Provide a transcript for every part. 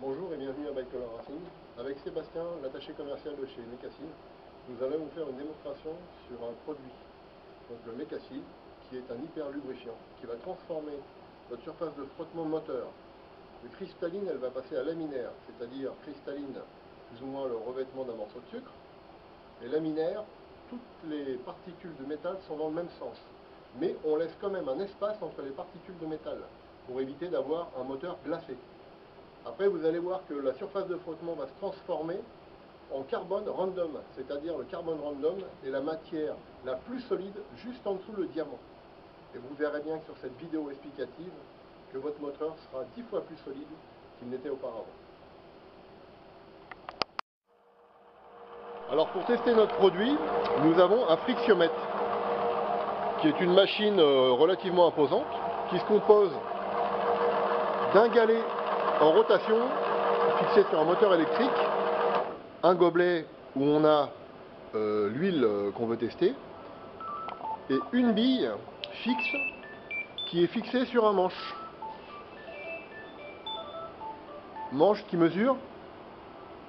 Bonjour et bienvenue à Bike Color Racing. Avec Sébastien, l'attaché commercial de chez Mecacil, nous allons vous faire une démonstration sur un produit, donc le Mecacil, qui est un hyper lubrifiant, qui va transformer notre surface de frottement moteur de cristalline, elle va passer à laminaire, c'est-à-dire cristalline, plus ou moins le revêtement d'un morceau de sucre, et laminaire, toutes les particules de métal sont dans le même sens. Mais on laisse quand même un espace entre les particules de métal, pour éviter d'avoir un moteur glacé. Après, vous allez voir que la surface de frottement va se transformer en carbone random, c'est-à-dire le carbone random est la matière la plus solide juste en dessous le diamant. Et vous verrez bien que sur cette vidéo explicative que votre moteur sera 10 fois plus solide qu'il n'était auparavant. Alors pour tester notre produit, nous avons un frictiomètre, qui est une machine relativement imposante, qui se compose d'un galet en rotation fixé sur un moteur électrique, un gobelet où on a l'huile qu'on veut tester et une bille fixe qui est fixée sur un manche. Manche qui mesure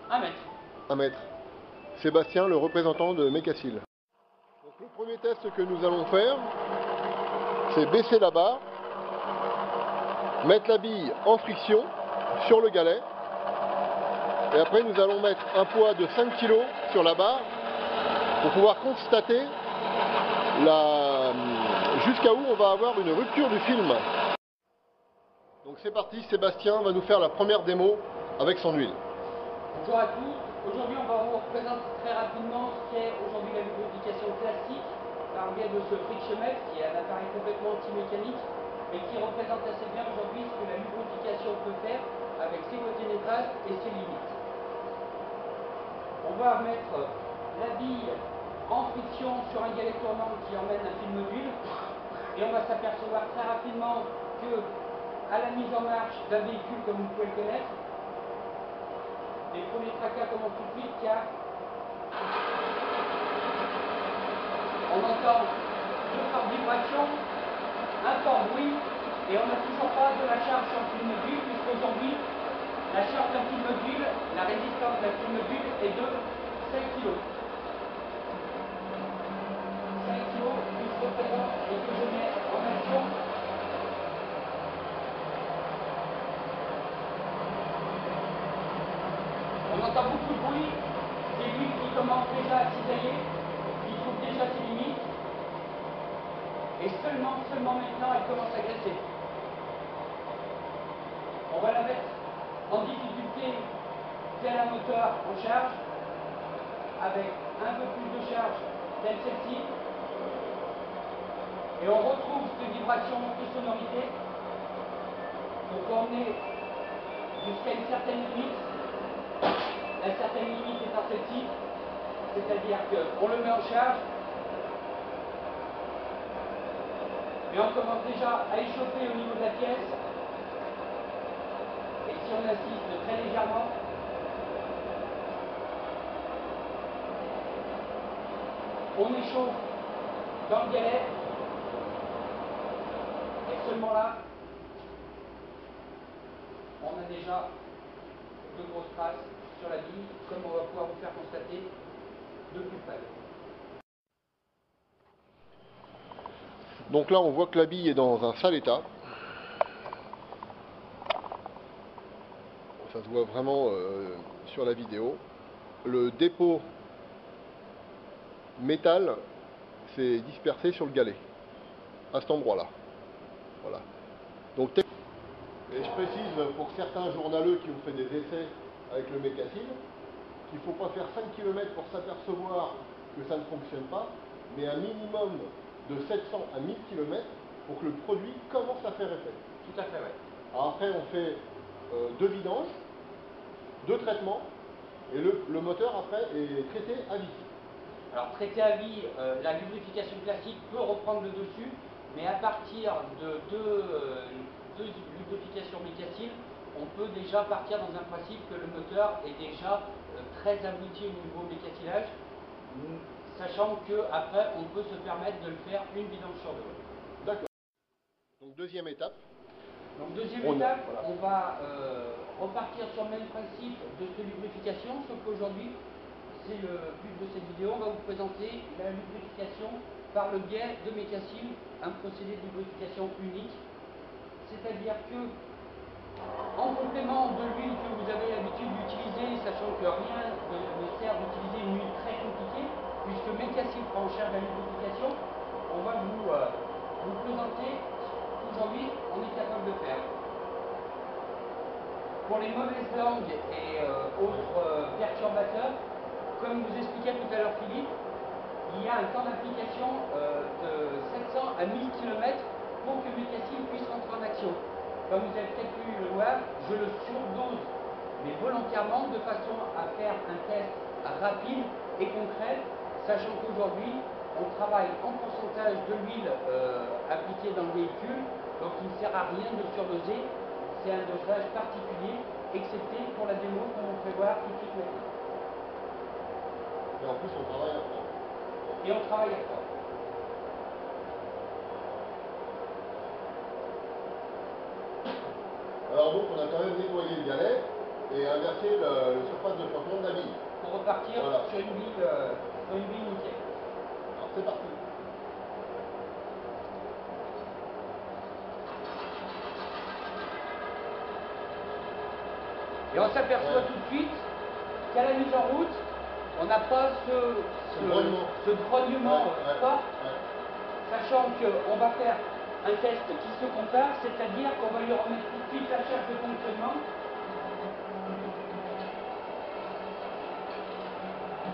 1 mètre. 1 mètre. Sébastien, le représentant de Mecacil. Donc le premier test que nous allons faire, c'est baisser la barre, mettre la bille en friction sur le galet, et après nous allons mettre un poids de 5 kg sur la barre pour pouvoir constater jusqu'à où on va avoir une rupture du film. Donc c'est parti, Sébastien va nous faire la première démo avec son huile. Bonjour à tous, aujourd'hui on va vous représenter très rapidement ce qu'est aujourd'hui la lubrification classique par le biais de ce frictiomètre qui est un appareil complètement anti-mécanique mais qui représente assez bien aujourd'hui ce que la lubrification peut faire avec ses côtés névrales et ses limites. On va mettre la bille en friction sur un galet tournant qui emmène un film d'huile et on va s'apercevoir très rapidement que à la mise en marche d'un véhicule comme vous pouvez le connaître, les premiers tracas commencent tout de suite car on entend deux fortes vibrations, un fort bruit et on n'a toujours pas de la charge sur le film d'huile puisqu'aujourd'hui la charge d'un film d'huile, la résistance d'un film d'huile est de 5 kg. 5 kg qui se représente et que je mets en action. On entend beaucoup de bruit, des huiles qui commencent déjà à cisailler, qui trouvent déjà ses limites, et seulement maintenant elle commence à graisser. On va la mettre en difficulté tel un moteur en charge, avec un peu plus de charge telle celle-ci, et on retrouve cette vibration de sonorité pour emmener jusqu'à une certaine limite. La certaine limite étant celle-ci, c'est-à-dire qu'on le met en charge, mais on commence déjà à échauffer au niveau de la pièce, et si on insiste très légèrement, on échauffe dans le galet, et seulement là, on a déjà de grosses traces sur la bille, comme on va pouvoir vous faire constater de plus près. Donc là on voit que la bille est dans un sale état. Ça se voit vraiment sur la vidéo. Le dépôt métal s'est dispersé sur le galet, à cet endroit-là. Voilà. Donc, et je précise pour certains journaleux qui ont fait des essais avec le Mecacil, qu'il ne faut pas faire 5 km pour s'apercevoir que ça ne fonctionne pas, mais un minimum de 700 à 1000 km pour que le produit commence à faire effet. Tout à fait, oui. Alors après, on fait 2 vidanges, 2 traitements, et le moteur après est traité à vie. Alors traité à vie, la lubrification classique peut reprendre le dessus, mais à partir de deux lubrifications Mecacil, on peut déjà partir dans un principe que le moteur est déjà très abouti au niveau mécacilage, sachant qu'après on peut se permettre de le faire une vidange sur 2. D'accord. Donc deuxième étape. Donc deuxième étape, voilà. on va repartir sur le même principe de cette lubrification, sauf qu'aujourd'hui, c'est le but de cette vidéo, on va vous présenter la lubrification par le biais de Mecassil, un procédé de lubrification unique. C'est-à-dire que, en complément de l'huile que vous avez l'habitude d'utiliser, sachant que rien ne sert d'utiliser une huile très compliquée, puisque Mecassil prend en charge la lubrification, on va vous présenter aujourd'hui on est capable de faire. Pour les mauvaises langues et autres perturbateurs, comme vous expliquait tout à l'heure Philippe, il y a un temps d'application de 700 à 1000 km pour que Mecassil puisse rentrer en action. Comme vous avez peut-être pu le voir, je le surdose, mais volontairement, de façon à faire un test rapide et concret, sachant qu'aujourd'hui, on travaille en pourcentage de l'huile appliquée dans le véhicule, donc il ne sert à rien de surdoser, c'est un dosage particulier, excepté pour la démo qu'on vous fait voir tout de suite maintenant. Et en plus, on travaille à froid. Et on travaille à froid. Alors donc, on a quand même nettoyé le galet et inversé le surface de frottement de la bille. Pour repartir voilà. sur une bille nickel. Alors c'est parti. Et on s'aperçoit tout de suite qu'à la mise en route, on n'a pas ce grognement fort, sachant qu'on va faire un test qui se compare, c'est-à-dire qu'on va lui remettre tout de suite la charge de fonctionnement.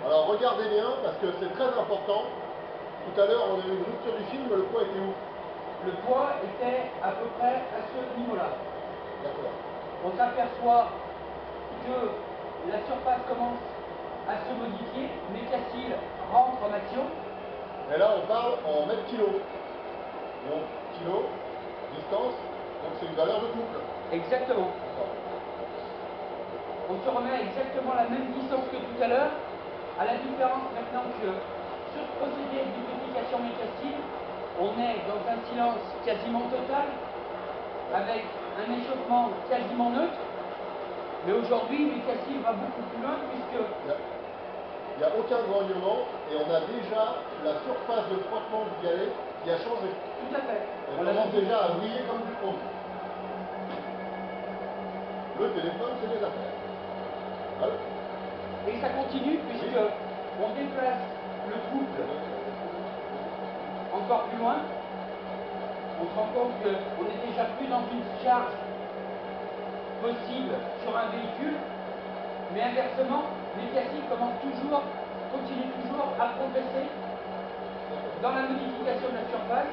Alors regardez bien, parce que c'est très important. Tout à l'heure, on a eu une rupture du film, le poids était où? Le poids était à peu près à ce niveau-là. D'accord. On s'aperçoit que la surface commence à se modifier, Mecassil rentre en action. Et là, on parle en mètres kilos. Donc, kilo, distance, donc c'est une valeur de couple. Exactement. On se remet à exactement la même distance que tout à l'heure, à la différence maintenant que sur ce procédé de lubrification Mecassil, on est dans un silence quasiment total, avec un échauffement quasiment neutre. Mais aujourd'hui, Mecassil va beaucoup plus loin puisque... Il n'y a aucun grognement et on a déjà la surface de frottement du galet qui a changé. Tout à fait. On commence déjà à briller comme du chrome. Le téléphone, c'est des affaires. Voilà. Et ça continue puisque on déplace le couple encore plus loin. On se rend compte qu'on n'est déjà plus dans une charge possible sur un véhicule, mais inversement, Mecassil continue toujours à progresser dans la modification de la surface.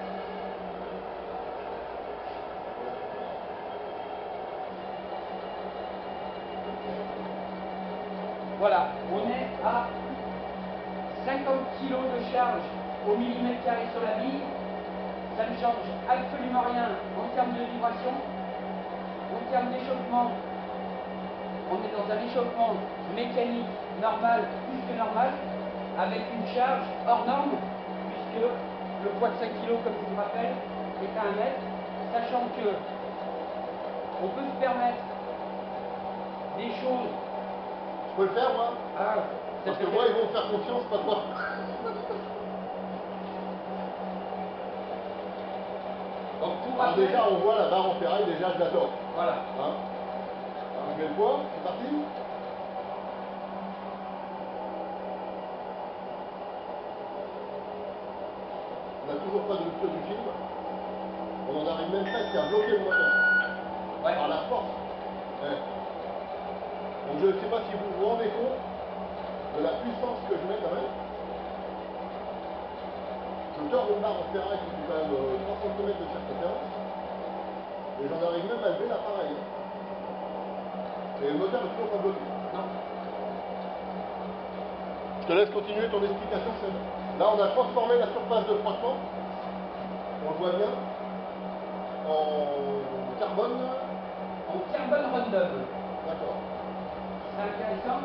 Voilà, on est à 50 kg de charge au millimètre carré sur la bille. Ça ne change absolument rien en termes de vibration, en termes d'échauffement. On est dans un échauffement mécanique normal, plus que normal, avec une charge hors norme, puisque le poids de 5 kg, comme je vous le rappelle, est à 1 mètre, sachant que on peut se permettre des choses. Je peux le faire, moi? Parce que moi, ils vont me faire confiance, pas toi. Donc, alors déjà, on voit la barre en ferraille, déjà, je l'adore. Voilà. Hein, je mets le poids, c'est parti. On n'a toujours pas de rupture du film. On en arrive même presque à bloquer le moteur. Ouais. Par la force. Ouais. Donc je ne sais pas si vous vous rendez compte de la puissance que je mets quand même. Je tords une barre en ferraille qui fait quand même 3 cm de circonférence. Et j'en arrive même à lever l'appareil. Et le moteur n'est toujours pas bloqué. Non. Je te laisse continuer ton explication, Seb. Là, on a transformé la surface de frottement. On le voit bien. En carbone. En carbone random. D'accord. C'est intéressant.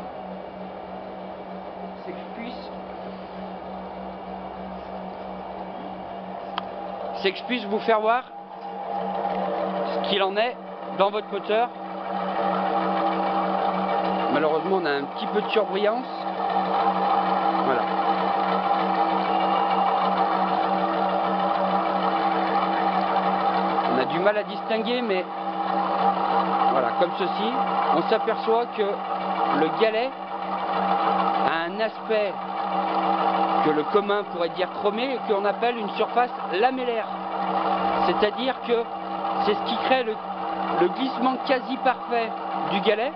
C'est que je puisse vous faire voir ce qu'il en est dans votre moteur. malheureusement on a un petit peu de surbrillance. Voilà. On a du mal à distinguer, mais voilà, comme ceci, on s'aperçoit que le galet a un aspect que le commun pourrait dire chromé, qu'on appelle une surface lamellaire. C'est-à-dire que c'est ce qui crée le glissement quasi parfait du galet,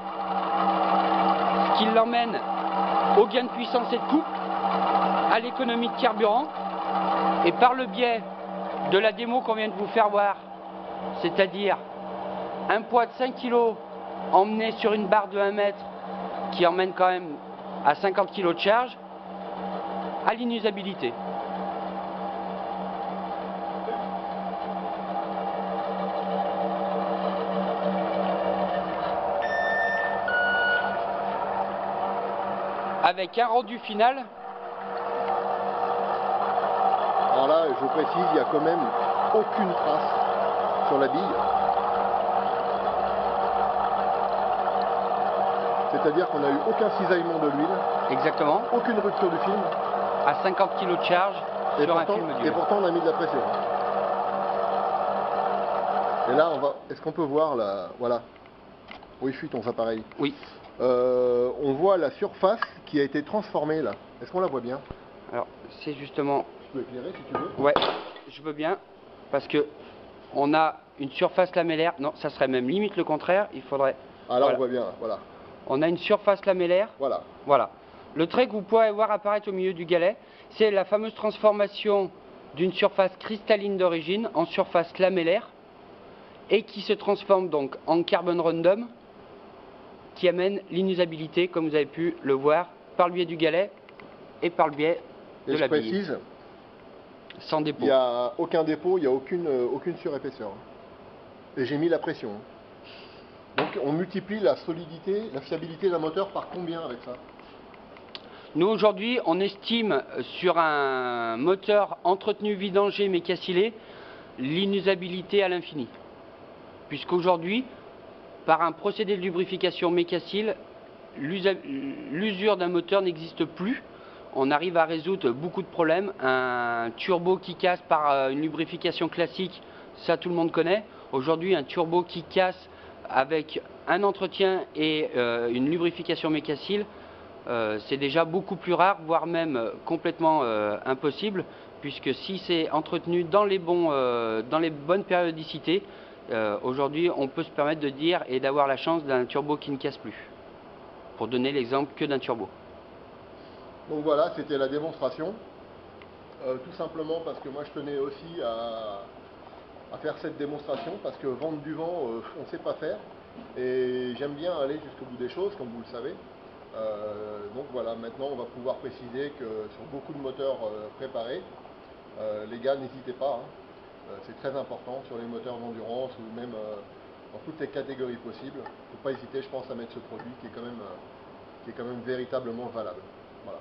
ce qui l'emmène au gain de puissance et de couple, à l'économie de carburant, et par le biais de la démo qu'on vient de vous faire voir, c'est-à-dire un poids de 5 kg emmené sur une barre de 1 mètre qui emmène quand même à 50 kg de charge, à l'inusabilité. Avec un rendu final. Alors là, je précise, il n'y a quand même aucune trace sur la bille. C'est-à-dire qu'on n'a eu aucun cisaillement de l'huile. Exactement. Aucune rupture du film. À 50 kg de charge sur un film dur. Et pourtant, on a mis de la pression. Et là, est-ce qu'on peut voir la... Voilà. Oui, fuit ton appareil. Oui. On voit la surface qui a été transformée là. Est-ce qu'on la voit bien? Alors, c'est justement... Je peux éclairer si tu veux? Ouais, je veux bien. Parce que on a une surface lamellaire. Non, ça serait même limite le contraire. Il faudrait... Ah là, voilà. On voit bien, voilà. On a une surface lamellaire. Voilà. Voilà. Le trait que vous pouvez voir apparaître au milieu du galet, c'est la fameuse transformation d'une surface cristalline d'origine en surface lamellaire et qui se transforme donc en carbone rundum qui amène l'inusabilité, comme vous avez pu le voir, par le biais du galet et par le biais de la bille. Je précise, sans dépôt. Il n'y a aucun dépôt, il n'y a aucune surépaisseur. Et j'ai mis la pression. Donc on multiplie la solidité, la fiabilité d'un moteur par combien avec ça? Nous aujourd'hui, on estime sur un moteur entretenu vidangé mais cassillé l'inusabilité à l'infini. Puisqu'aujourd'hui, par un procédé de lubrification mécacile, l'usure d'un moteur n'existe plus. On arrive à résoudre beaucoup de problèmes. Un turbo qui casse par une lubrification classique, ça tout le monde connaît. Aujourd'hui, un turbo qui casse avec un entretien et une lubrification mécacile, c'est déjà beaucoup plus rare, voire même complètement impossible, puisque si c'est entretenu dans les bonnes périodicités, aujourd'hui on peut se permettre de dire et d'avoir la chance d'un turbo qui ne casse plus, pour donner l'exemple que d'un turbo. Donc voilà, c'était la démonstration, tout simplement parce que moi je tenais aussi à faire cette démonstration, parce que vendre du vent, on ne sait pas faire, et j'aime bien aller jusqu'au bout des choses, comme vous le savez. Donc voilà, maintenant on va pouvoir préciser que sur beaucoup de moteurs préparés, les gars, n'hésitez pas, hein. C'est très important sur les moteurs d'endurance ou même dans toutes les catégories possibles. Il ne faut pas hésiter, je pense, à mettre ce produit qui est quand même véritablement valable. Voilà.